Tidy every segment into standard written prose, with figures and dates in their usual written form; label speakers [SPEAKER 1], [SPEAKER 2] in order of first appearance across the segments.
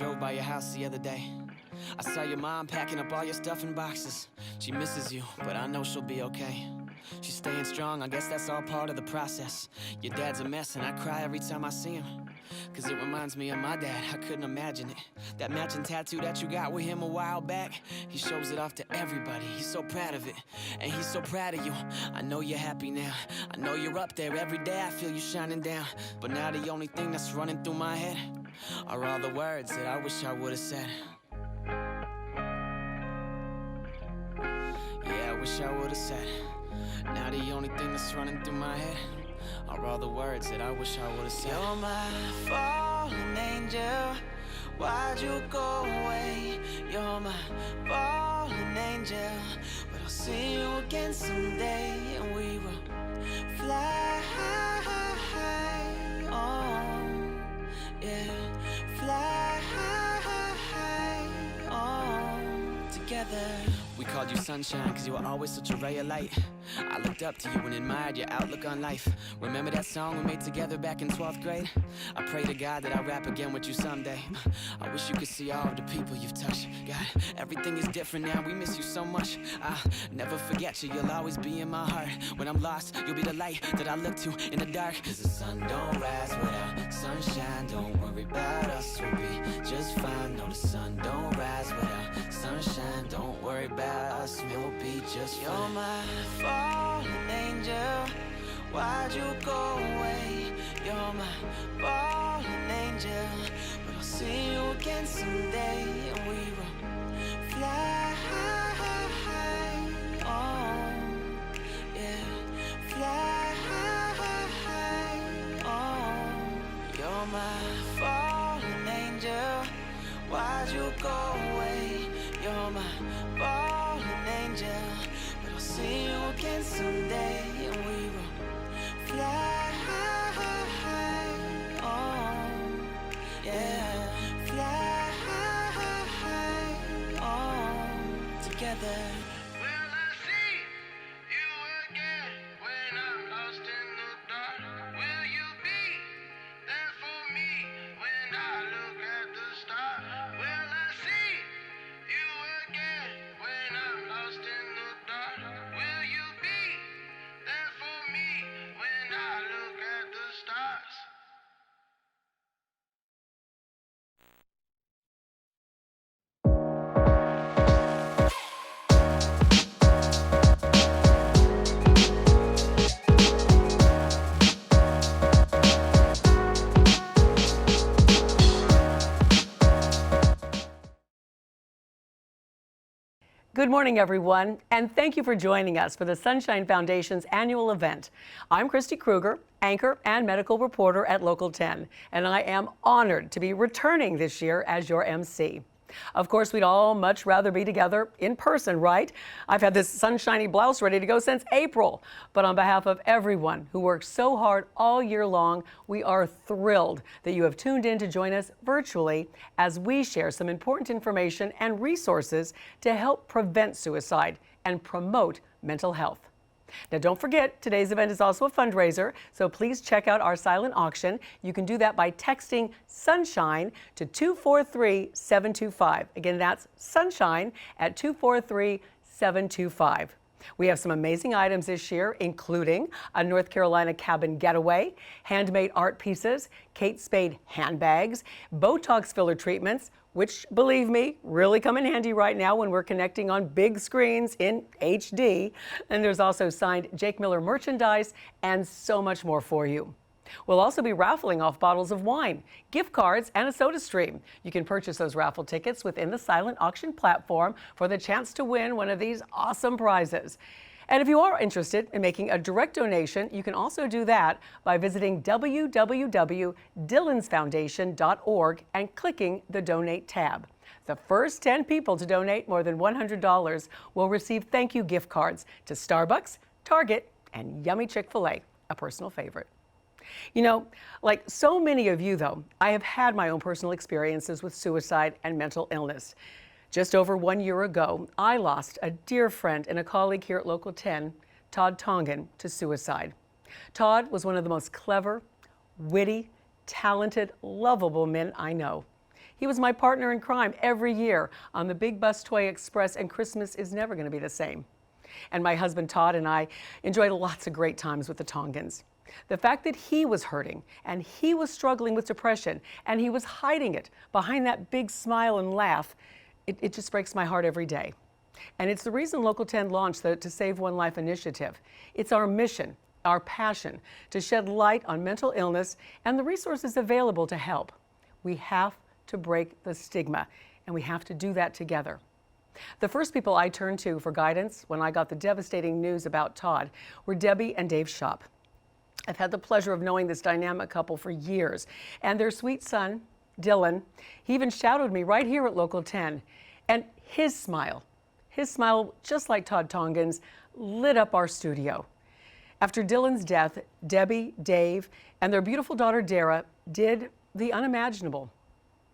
[SPEAKER 1] drove by your house the other day. I saw your mom packing up all your stuff in boxes. She misses you, but I know she'll be okay. She's staying strong, I guess that's all part of the process. Your dad's a mess and I cry every time I see him. Cause it reminds me of my dad, I couldn't imagine it. That matching tattoo that you got with him a while back, he shows it off to everybody, he's so proud of it. And he's so proud of you, I know you're happy now. I know you're up there every day, I feel you shining down. But now the only thing that's running through my head are all the words that I wish I would've said. Yeah, I wish I would've said. Now the only thing that's running through my head are all the words that I wish I would've said. You're my fallen angel, why'd you go away? You're my fallen angel, but I'll see you again someday, and we will fly high, oh, yeah, fly high, oh, together. We called you sunshine cause you were always such a ray of light. I looked up to you and admired your outlook on life. Remember that song we made together back in 12th grade? I pray to God that I rap again with you someday. I wish you could see all of the people you've touched. God, everything is different now, we miss you so much. I'll never forget you, you'll always be in my heart. When I'm lost, you'll be the light that I look to in the dark. Cause the sun don't rise without sunshine. Don't worry about us, we'll be just fine. No, the sun don't rise without sunshine. Don't worry about us, we'll be just fine. You're my fallen angel, why'd you go away? You're my fallen angel, but I'll see you again someday, and we will fly high, oh, yeah, fly high, oh. You're my fallen angel, why'd you go away? You're my fallen angel, but I'll see you again someday, and we will fly high, oh, yeah, fly high, oh, together.
[SPEAKER 2] Will I see you again when I'm lost in the dark? Will you be there for me when I look at the stars? Will I see you again when I'm lost in the dark? Will you be there for me when I look at the stars?
[SPEAKER 3] Good morning, everyone, and thank you for joining us for the Sunshine Foundation's annual event. I'm Christy Kruger, anchor and medical reporter at Local 10, and I am honored to be returning this year as your MC. Of course, we'd all much rather be together in person, right? I've had this sunshiny blouse ready to go since April. But on behalf of everyone who works so hard all year long, we are thrilled that you have tuned in to join us virtually as we share some important information and resources to help prevent suicide and promote mental health. Now, don't forget, today's event is also a fundraiser, so please check out our silent auction. You can do that by texting SUNSHINE to 243-725. Again, that's SUNSHINE at 243-725. We have some amazing items this year, including a North Carolina cabin getaway, handmade art pieces, Kate Spade handbags, Botox filler treatments, which, believe me, really come in handy right now when we're connecting on big screens in HD. And there's also signed Jake Miller merchandise and so much more for you. We'll also be raffling off bottles of wine, gift cards, and a soda stream. You can purchase those raffle tickets within the silent auction platform for the chance to win one of these awesome prizes. And if you are interested in making a direct donation, you can also do that by visiting www.dylansfoundation.org and clicking the Donate tab. The first 10 people to donate more than $100 will receive thank you gift cards to Starbucks, Target, and yummy Chick-fil-A, a personal favorite. You know, like so many of you, though, I have had my own personal experiences with suicide and mental illness. Just over 1 year ago, I lost a dear friend and a colleague here at Local 10, Todd Tongan, to suicide. Todd was one of the most clever, witty, talented, lovable men I know. He was my partner in crime every year on the Big Bus Toy Express, and Christmas is never going to be the same. And my husband Todd and I enjoyed lots of great times with the Tongans. The fact that he was hurting and he was struggling with depression and he was hiding it behind that big smile and laugh, it just breaks my heart every day. And it's the reason Local 10 launched the To Save One Life initiative. It's our mission, our passion, to shed light on mental illness and the resources available to help. We have to break the stigma, and we have to do that together. The first people I turned to for guidance when I got the devastating news about Todd were Debbie and Dave Schopp. I've had the pleasure of knowing this dynamic couple for years, and their sweet son, Dylan, he even shadowed me right here at Local 10. And his smile, just like Todd Tongan's, lit up our studio. After Dylan's death, Debbie, Dave, and their beautiful daughter, Dara, did the unimaginable.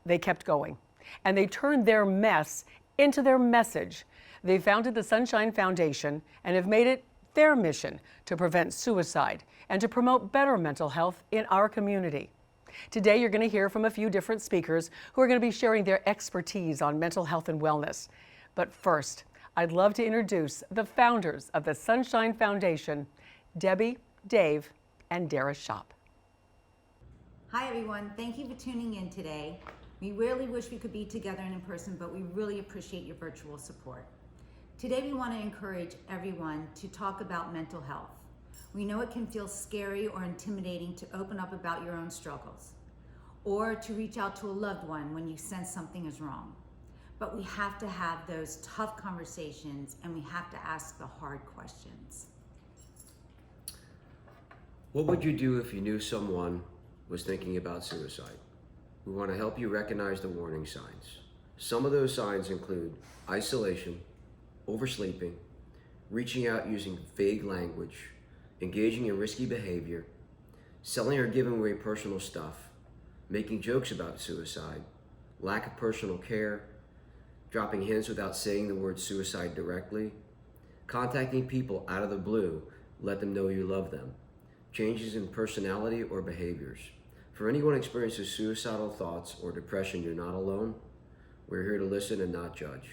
[SPEAKER 3] They kept going, and they turned their mess into their message. They founded the Sunshine Foundation and have made it their mission to prevent suicide and to promote better mental health in our community. Today, you're going to hear from a few different speakers who are going to be sharing their expertise on mental health and wellness. But first, I'd love to introduce the founders of the Sunshine Foundation, Debbie, Dave, and Dara Schopp.
[SPEAKER 4] Hi everyone, thank you for tuning in today. We really wish we could be together in person, but we really appreciate your virtual support. Today we want to encourage everyone to talk about mental health. We know it can feel scary or intimidating to open up about your own struggles, or to reach out to a loved one when you sense something is wrong. But we have to have those tough conversations, and we have to ask the hard questions.
[SPEAKER 5] What would you do if you knew someone was thinking about suicide? We want to help you recognize the warning signs. Some of those signs include isolation, oversleeping, reaching out using vague language, engaging in risky behavior, selling or giving away personal stuff, making jokes about suicide, lack of personal care, dropping hints without saying the word suicide directly, contacting people out of the blue, let them know you love them, changes in personality or behaviors. For anyone experiencing suicidal thoughts or depression, you're not alone. We're here to listen and not judge.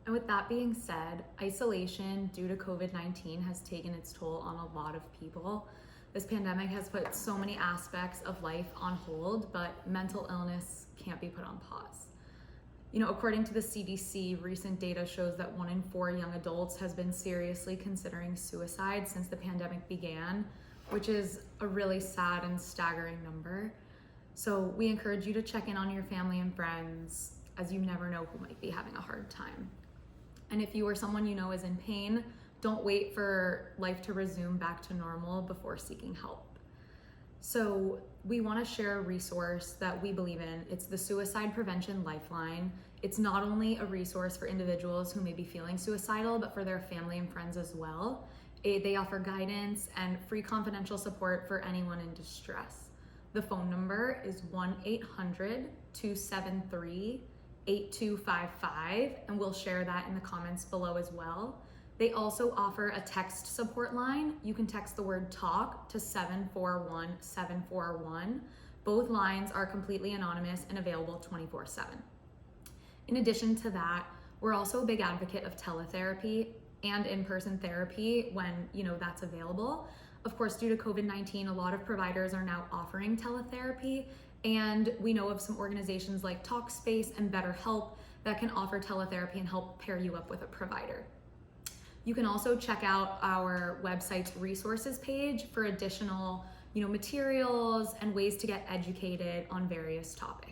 [SPEAKER 6] And with that being said, isolation due to COVID-19 has taken its toll on a lot of people. This pandemic has put so many aspects of life on hold, but mental illness can't be put on pause. According to the CDC, recent data shows that 1 in 4 young adults has been seriously considering suicide since the pandemic began, which is a really sad and staggering number. So we encourage you to check in on your family and friends, as you never know who might be having a hard time. And if you or someone you know is in pain, don't wait for life to resume back to normal before seeking help. So we want to share a resource that we believe in. It's the Suicide Prevention Lifeline. It's not only a resource for individuals who may be feeling suicidal, but for their family and friends as well. They offer guidance and free confidential support for anyone in distress. The phone number is 1-800-273-8255, and we'll share that in the comments below as well. They also offer a text support line. You can text the word TALK to 741-741. Both lines are completely anonymous and available 24/7. In addition to that, we're also a big advocate of teletherapy and in-person therapy when that's available. Of course, due to COVID-19, a lot of providers are now offering teletherapy, and we know of some organizations like Talkspace and BetterHelp that can offer teletherapy and help pair you up with a provider. You can also check out our website's resources page for additional materials and ways to get educated on various topics.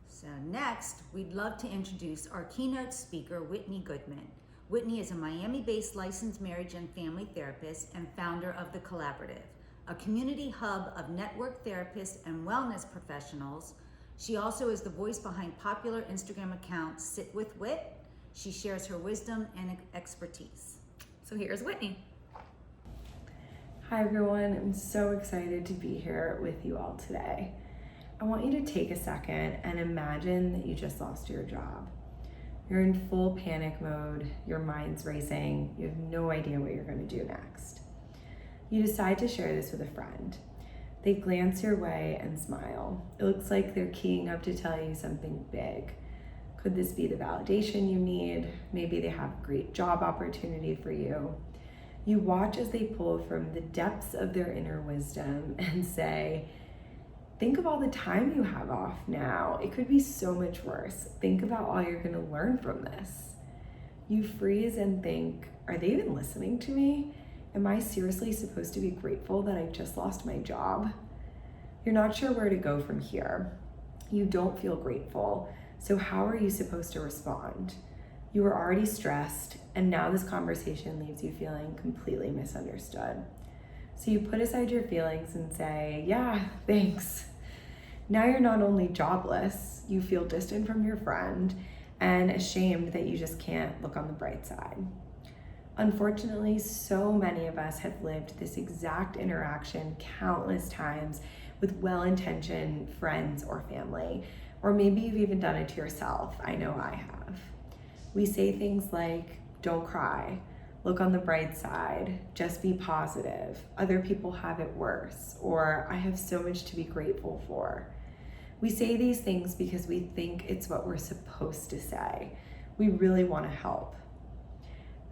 [SPEAKER 4] So next, we'd love to introduce our keynote speaker, Whitney Goodman. Whitney is a Miami-based licensed marriage and family therapist and founder of The Collaborative, a community hub of network therapists and wellness professionals. She also is the voice behind popular Instagram account Sit With Wit. She shares her wisdom and expertise.
[SPEAKER 6] So here's Whitney.
[SPEAKER 7] Hi everyone, I'm so excited to be here with you all today. I want you to take a second and imagine that you just lost your job. You're in full panic mode, your mind's racing, you have no idea what you're going to do next. You decide to share this with a friend. They glance your way and smile. It looks like they're keying up to tell you something big. Could this be the validation you need? Maybe they have a great job opportunity for you. You watch as they pull from the depths of their inner wisdom and say, think of all the time you have off now. It could be so much worse. Think about all you're going to learn from this. You freeze and think, are they even listening to me? Am I seriously supposed to be grateful that I just lost my job? You're not sure where to go from here. You don't feel grateful. So how are you supposed to respond? You were already stressed, and now this conversation leaves you feeling completely misunderstood. So you put aside your feelings and say, yeah, thanks. Now you're not only jobless, you feel distant from your friend and ashamed that you just can't look on the bright side. Unfortunately, so many of us have lived this exact interaction countless times with well-intentioned friends or family, or maybe you've even done it to yourself. I know I have. We say things like, don't cry, look on the bright side, just be positive, other people have it worse, or I have so much to be grateful for. We say these things because we think it's what we're supposed to say. We really want to help.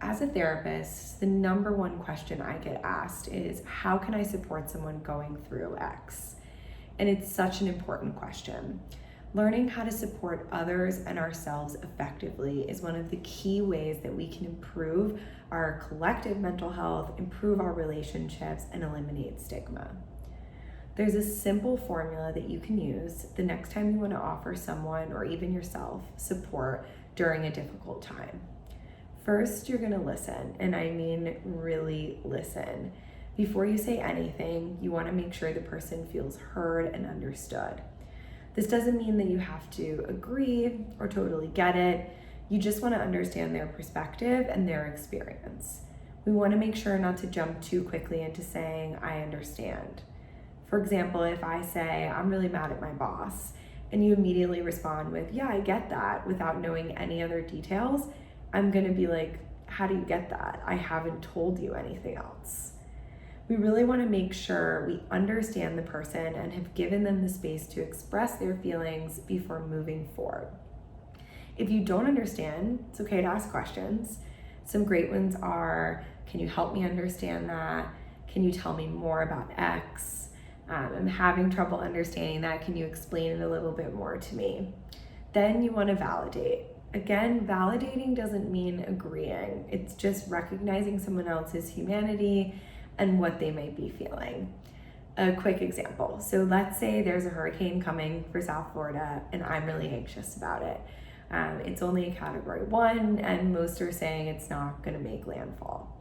[SPEAKER 7] As a therapist, the number one question I get asked is, how can I support someone going through X? And it's such an important question. Learning how to support others and ourselves effectively is one of the key ways that we can improve our collective mental health, improve our relationships, and eliminate stigma. There's a simple formula that you can use the next time you want to offer someone, or even yourself, support during a difficult time. First, you're going to listen, and I mean really listen. Before you say anything, you want to make sure the person feels heard and understood. This doesn't mean that you have to agree or totally get it. You just want to understand their perspective and their experience. We want to make sure not to jump too quickly into saying, I understand. For example, if I say, I'm really mad at my boss, and you immediately respond with, yeah, I get that, without knowing any other details, I'm going to be like, how do you get that? I haven't told you anything else. We really want to make sure we understand the person and have given them the space to express their feelings before moving forward. If you don't understand, it's okay to ask questions. Some great ones are, can you help me understand that? Can you tell me more about X? I'm having trouble understanding that. Can you explain it a little bit more to me? Then you want to validate. Again, validating doesn't mean agreeing. It's just recognizing someone else's humanity and what they might be feeling. A quick example. So let's say there's a hurricane coming for South Florida and I'm really anxious about it. It's only a Category 1 and most are saying it's not going to make landfall.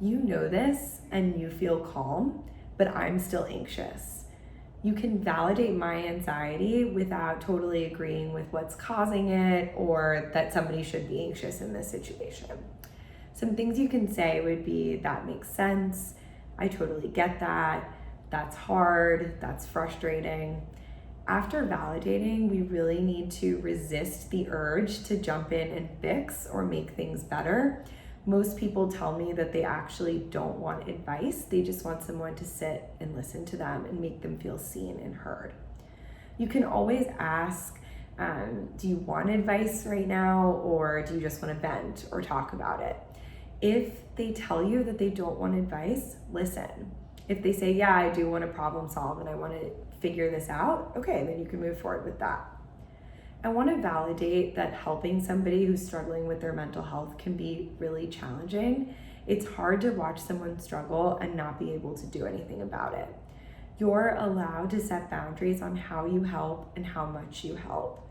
[SPEAKER 7] You know this and you feel calm, but I'm still anxious. You can validate my anxiety without totally agreeing with what's causing it or that somebody should be anxious in this situation. Some things you can say would be, that makes sense. I totally get that. That's hard. That's frustrating. After validating, we really need to resist the urge to jump in and fix or make things better. Most people tell me that they actually don't want advice. They just want someone to sit and listen to them and make them feel seen and heard. You can always ask, do you want advice right now, or do you just want to vent or talk about it? If they tell you that they don't want advice, listen. If they say, yeah, I do want to problem solve and I want to figure this out, okay, then you can move forward with that. I want to validate that helping somebody who's struggling with their mental health can be really challenging. It's hard to watch someone struggle and not be able to do anything about it. You're allowed to set boundaries on how you help and how much you help.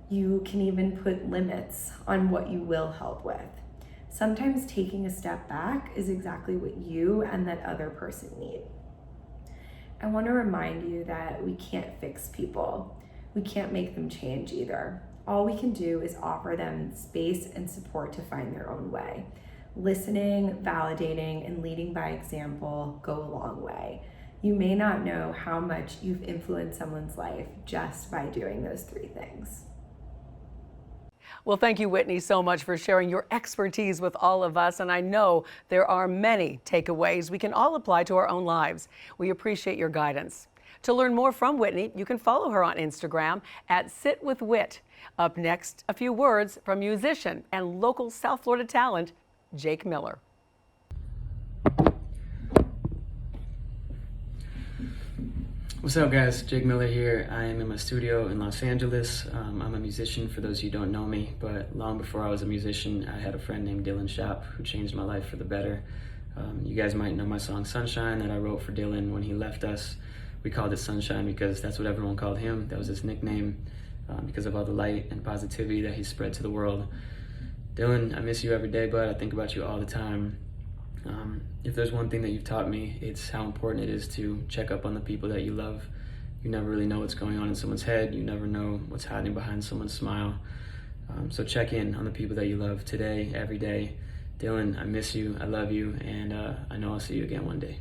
[SPEAKER 7] You can even put limits on what you will help with. Sometimes taking a step back is exactly what you and that other person need. I want to remind you that we can't fix people. We can't make them change either. All we can do is offer them space and support to find their own way. Listening, validating, and leading by example go a long way. You may not know how much you've influenced someone's life just by doing those 3 things.
[SPEAKER 3] Well, thank you, Whitney, so much for sharing your expertise with all of us. And I know there are many takeaways we can all apply to our own lives. We appreciate your guidance. To learn more from Whitney, you can follow her on Instagram at @sitwithwhit. Up next, a few words from musician and local South Florida talent, Jake Miller.
[SPEAKER 8] What's up, guys? Jake Miller here. I am in my studio in Los Angeles. I'm a musician, for those of you who don't know me, but long before I was a musician, I had a friend named Dylan Schopp who changed my life for the better. You guys might know my song Sunshine that I wrote for Dylan when he left us. We called it Sunshine because that's what everyone called him. That was his nickname because of all the light and positivity that he spread to the world. Dylan, I miss you every day, bud. I think about you all the time. If there's one thing that you've taught me, it's how important it is to check up on the people that you love. You never really know what's going on in someone's head. You never know what's hiding behind someone's smile. So check in on the people that you love today, every day. Dylan, I miss you, I love you, and I know I'll see you again one day.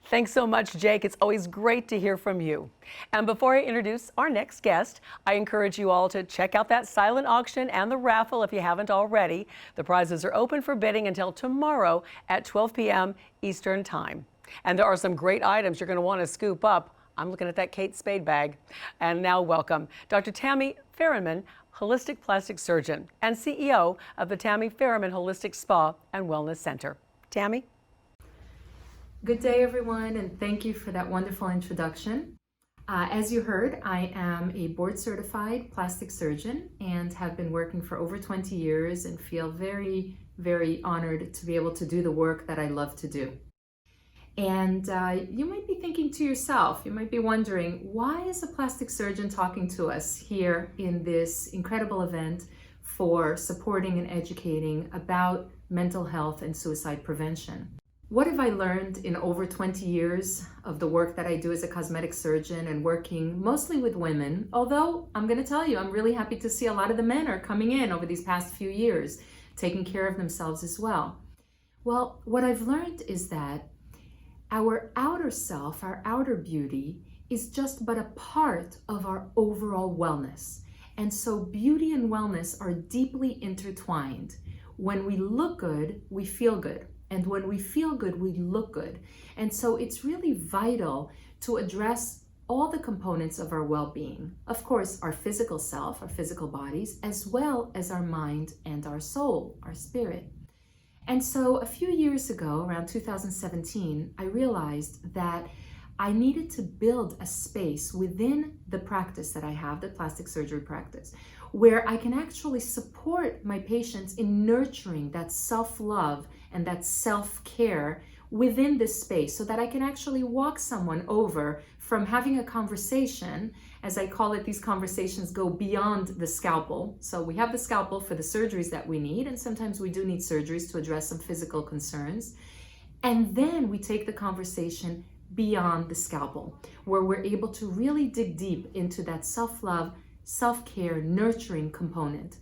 [SPEAKER 3] Thanks so much, Jake. It's always great to hear from you. And before I introduce our next guest, I encourage you all to check out that silent auction and the raffle if you haven't already. The prizes are open for bidding until tomorrow at 12 p.m. Eastern Time. And there are some great items you're going to want to scoop up. I'm looking at that Kate Spade bag. And now welcome Dr. Tammy Ferriman, holistic plastic surgeon and CEO of the Tammy Ferriman Holistic Spa and Wellness Center. Tammy?
[SPEAKER 9] Good day, everyone, and thank you for that wonderful introduction. As you heard, I am a board-certified plastic surgeon and have been working for over 20 years and feel very, very honored to be able to do the work that I love to do. And you might be thinking to yourself, you might be wondering, why is a plastic surgeon talking to us here in this incredible event for supporting and educating about mental health and suicide prevention? What have I learned in over 20 years of the work that I do as a cosmetic surgeon and working mostly with women? Although I'm going to tell you, I'm really happy to see a lot of the men are coming in over these past few years, taking care of themselves as well. Well, what I've learned is that our outer self, our outer beauty, is just but a part of our overall wellness. And so beauty and wellness are deeply intertwined. When we look good, we feel good. And when we feel good, we look good. And so it's really vital to address all the components of our well-being. Of course, our physical self, our physical bodies, as well as our mind and our soul, our spirit. And so a few years ago, around 2017, I realized that I needed to build a space within the practice that I have, the plastic surgery practice, where I can actually support my patients in nurturing that self-love and that self-care within this space, so that I can actually walk someone over from having a conversation, as I call it, these conversations go beyond the scalpel. So we have the scalpel for the surgeries that we need, and sometimes we do need surgeries to address some physical concerns. And then we take the conversation beyond the scalpel, where we're able to really dig deep into that self-love, self-care, nurturing component.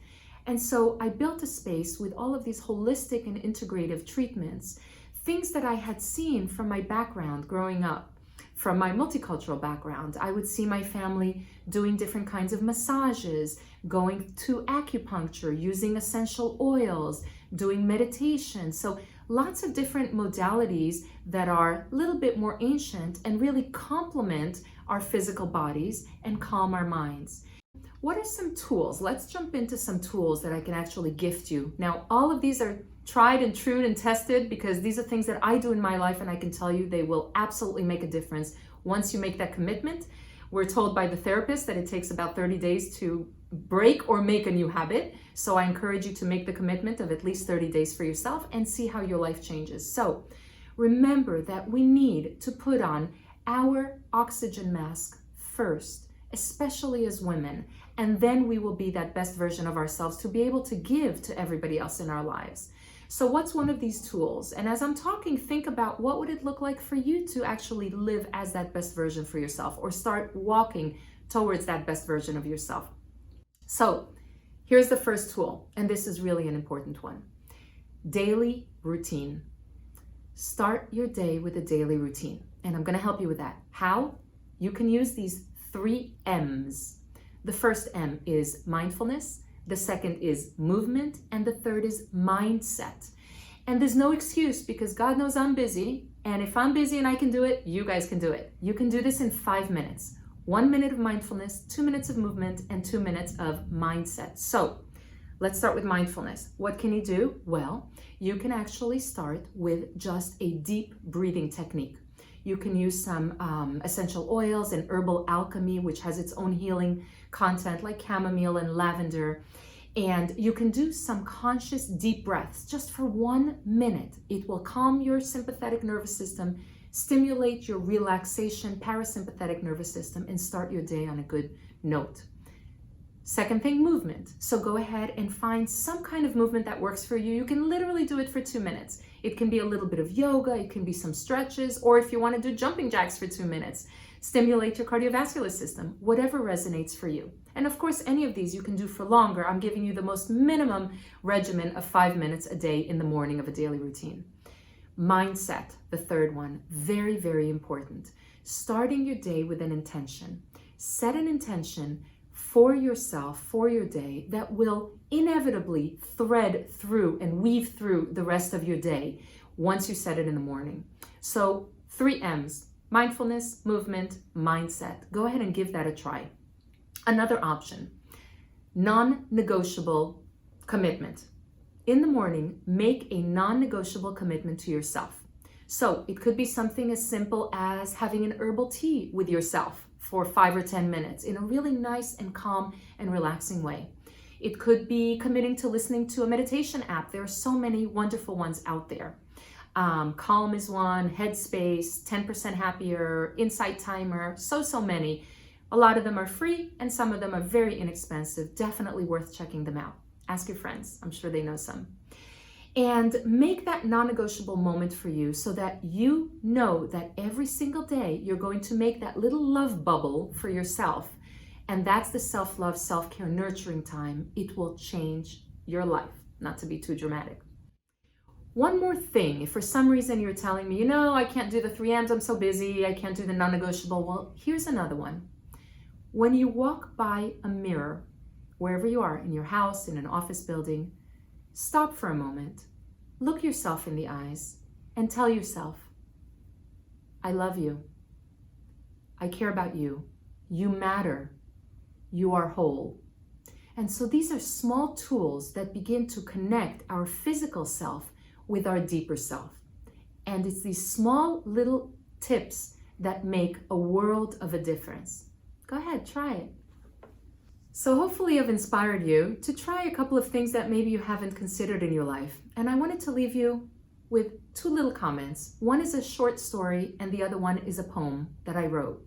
[SPEAKER 9] And so I built a space with all of these holistic and integrative treatments, things that I had seen from my background growing up, from my multicultural background. I would see my family doing different kinds of massages, going to acupuncture, using essential oils, doing meditation. So lots of different modalities that are a little bit more ancient and really complement our physical bodies and calm our minds. What are some tools? Let's jump into some tools that I can actually gift you. Now, all of these are tried and true and tested, because these are things that I do in my life, and I can tell you they will absolutely make a difference once you make that commitment. We're told by the therapist that it takes about 30 days to break or make a new habit. So I encourage you to make the commitment of at least 30 days for yourself and see how your life changes. So remember that we need to put on our oxygen mask first, especially as women, and then we will be that best version of ourselves to be able to give to everybody else in our lives. So what's one of these tools? And as I'm talking, think about what would it look like for you to actually live as that best version for yourself, or start walking towards that best version of yourself. So here's the first tool, and this is really an important one. Daily routine. Start your day with a daily routine, and I'm going to help you with that. How? You can use these 3 M's. The first M is mindfulness, the second is movement, and the third is mindset. And there's no excuse because God knows I'm busy, and if I'm busy and I can do it, you guys can do it. You can do this in 5 minutes. 1 minute of mindfulness, 2 minutes of movement, and 2 minutes of mindset. So let's start with mindfulness. What can you do? Well, you can actually start with just a deep breathing technique. You can use some essential oils and herbal alchemy, which has its own healing content like chamomile and lavender. And you can do some conscious deep breaths just for 1 minute. It will calm your sympathetic nervous system, stimulate your relaxation parasympathetic nervous system, and start your day on a good note. Second thing, movement. So go ahead and find some kind of movement that works for you. You can literally do it for 2 minutes. It can be a little bit of yoga, it can be some stretches, or if you want to do jumping jacks for 2 minutes, stimulate your cardiovascular system, whatever resonates for you. And of course, any of these you can do for longer. I'm giving you the most minimum regimen of 5 minutes a day in the morning of a daily routine. Mindset, the third one, very, very important. Starting your day with an intention. Set an intention for yourself, for your day, that will inevitably thread through and weave through the rest of your day once you set it in the morning. So 3 M's, mindfulness, movement, mindset. Go ahead and give that a try. Another option, non-negotiable commitment. In the morning, make a non-negotiable commitment to yourself. So it could be something as simple as having an herbal tea with yourself for 5 or 10 minutes in a really nice and calm and relaxing way. It could be committing to listening to a meditation app. There are so many wonderful ones out there. Calm is one, Headspace, 10% Happier, Insight Timer, so many. A lot of them are free and some of them are very inexpensive. Definitely worth checking them out. Ask your friends, I'm sure they know some. And make that non-negotiable moment for you so that you know that every single day you're going to make that little love bubble for yourself. And that's the self-love, self-care, nurturing time. It will change your life, not to be too dramatic. One more thing, if for some reason you're telling me, I can't do the 3 M's, I'm so busy, I can't do the non-negotiable, well, here's another one. When you walk by a mirror, wherever you are, in your house, in an office building, stop for a moment, look yourself in the eyes, and tell yourself, I love you. I care about you. You matter. You are whole. And so these are small tools that begin to connect our physical self with our deeper self. And it's these small little tips that make a world of a difference. Go ahead, try it. So hopefully I've inspired you to try a couple of things that maybe you haven't considered in your life. And I wanted to leave you with 2 little comments. One is a short story and the other one is a poem that I wrote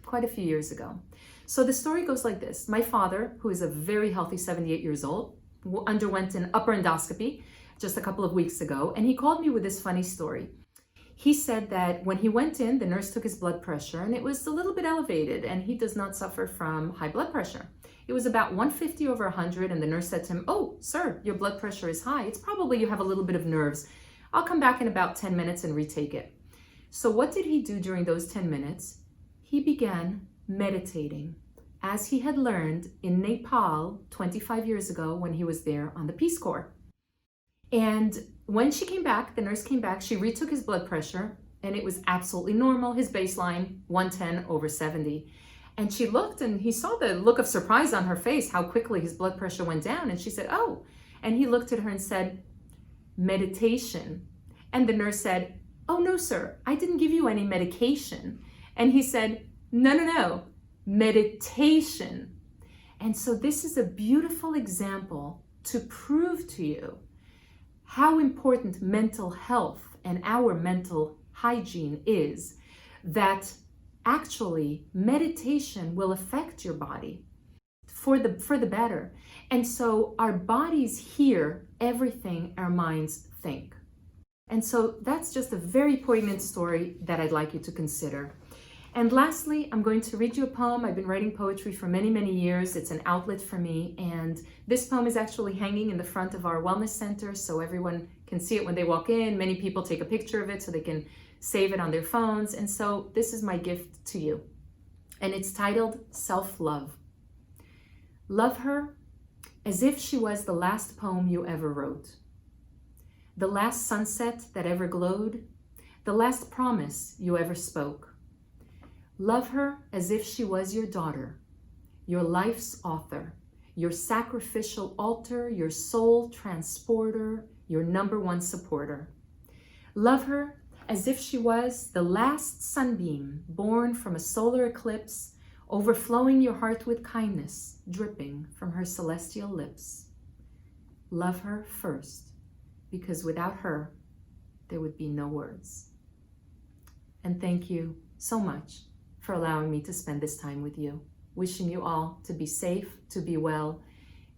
[SPEAKER 9] quite a few years ago. So the story goes like this. My father, who is a very healthy 78 years old, underwent an upper endoscopy just a couple of weeks ago, and he called me with this funny story. He said that when he went in, the nurse took his blood pressure and it was a little bit elevated, and he does not suffer from high blood pressure. It was about 150 over 100, and the nurse said to him, "Oh, sir, your blood pressure is high. It's probably you have a little bit of nerves. I'll come back in about 10 minutes and retake it." So what did he do during those 10 minutes? He began meditating, as he had learned in Nepal 25 years ago when he was there on the Peace Corps. And when she came back, the nurse came back, she retook his blood pressure, and it was absolutely normal, his baseline, 110 over 70. And she looked, and he saw the look of surprise on her face, how quickly his blood pressure went down. And she said, "Oh." And he looked at her and said, "Meditation." And the nurse said, "Oh, no, sir, I didn't give you any medication." And he said, No, meditation." And so this is a beautiful example to prove to you how important mental health and our mental hygiene is, that actually meditation will affect your body for the better. And so our bodies hear everything our minds think. And so that's just a very poignant story that I'd like you to consider. And lastly, I'm going to read you a poem. I've been writing poetry for many, many years. It's an outlet for me. And this poem is actually hanging in the front of our wellness center so everyone can see it when they walk in. Many people take a picture of it so they can save it on their phones. And so this is my gift to you. And it's titled Self-Love. Love her as if she was the last poem you ever wrote, the last sunset that ever glowed, the last promise you ever spoke. Love her as if she was your daughter, your life's author, your sacrificial altar, your soul transporter, your #1 supporter. Love her as if she was the last sunbeam born from a solar eclipse, overflowing your heart with kindness, dripping from her celestial lips. Love her first, because without her, there would be no words. And thank you so much for allowing me to spend this time with you. Wishing you all to be safe, to be well,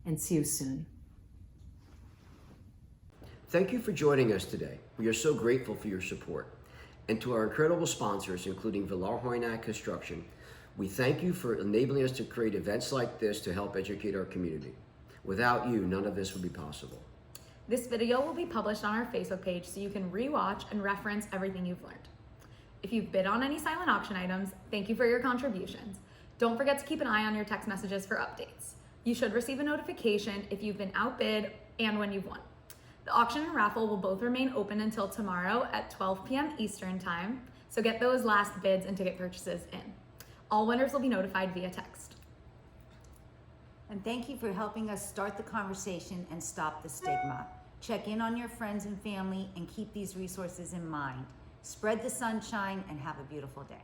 [SPEAKER 9] and see you soon.
[SPEAKER 5] Thank you for joining us today. We are so grateful for your support. And to our incredible sponsors, including Villar Hoynak Construction, we thank you for enabling us to create events like this to help educate our community. Without you, none of this would be possible.
[SPEAKER 6] This video will be published on our Facebook page so you can rewatch and reference everything you've learned. If you've bid on any silent auction items, thank you for your contributions. Don't forget to keep an eye on your text messages for updates. You should receive a notification if you've been outbid and when you've won. The auction and raffle will both remain open until tomorrow at 12 p.m. Eastern Time, so get those last bids and ticket purchases in. All winners will be notified via text.
[SPEAKER 4] And thank you for helping us start the conversation and stop the stigma. Check in on your friends and family and keep these resources in mind. Spread the sunshine and have a beautiful day.